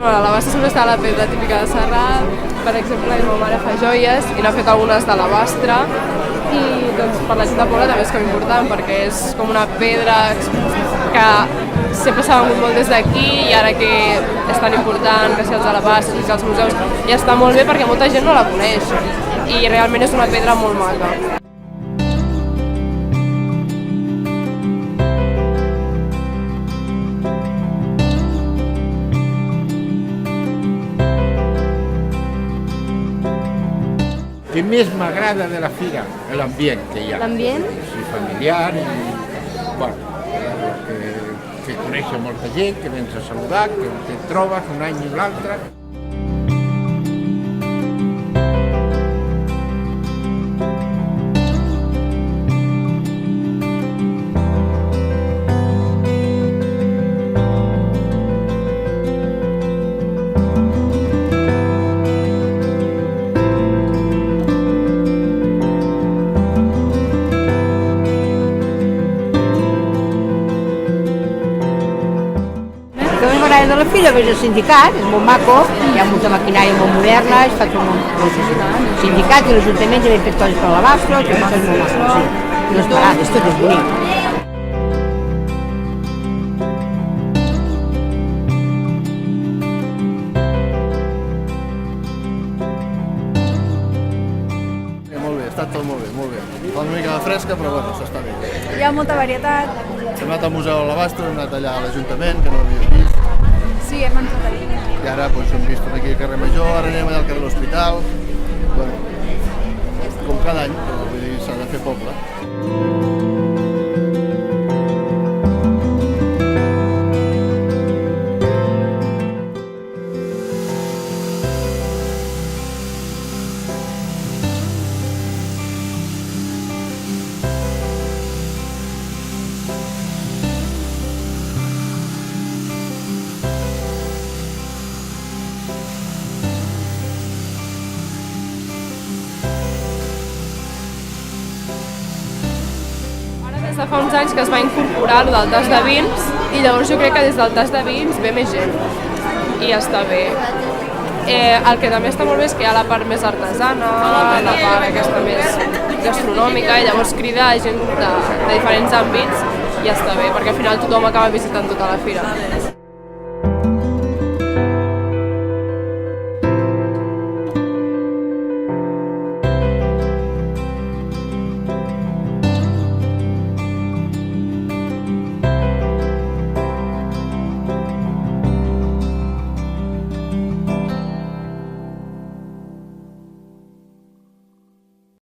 A l'Alabastre sempre està la pedra típica de Serrat, per exemple, la meva mare fa joies i n'ha fet algunes d'alabastre i doncs, per la gent de poble també és com important perquè és com una pedra que sempre s'ha vengut molt des d'aquí i ara que és tan important, que si els alabastres i els museus, i està molt bé perquè molta gent no la coneix i realment és una pedra molt maca. El que més m'agrada de la fira és l'ambient que hi ha. L'ambient? Sí, familiar i bueno, que coneixes molta gent, que vens a saludar, que te trobes un any i l'altre. De la fira veig el sindicat, és molt maco, hi ha molta maquinària molt moderna, es fa tot el sindicat i l'Ajuntament ja han fet coses per l'Alabastre, tot és molt maco, sí. I les parades, tot és bonic. Molt bé, està tot molt bé, molt bé. Fa una mica de fresca, però bueno, s'està bé. Hi ha molta varietat. Hem anat al Museu de l'Alabastre, hem anat allà a l'Ajuntament, que no l'havíem vist. Sí, hem anat allà. I ara doncs, hem vist aquí al carrer Major, ara anem allà al carrer l'Hospital. Bueno, com cada any, vull dir, s'ha de fer poble. Des de fa uns anys que es va incorporar el del tas de vins i llavors jo crec que des del tas de vins ve més gent i està bé. El que també està molt bé és que hi ha la part més artesana, la part aquesta més gastronòmica i llavors crida gent de diferents àmbits i està bé perquè al final tothom acaba visitant tota la fira.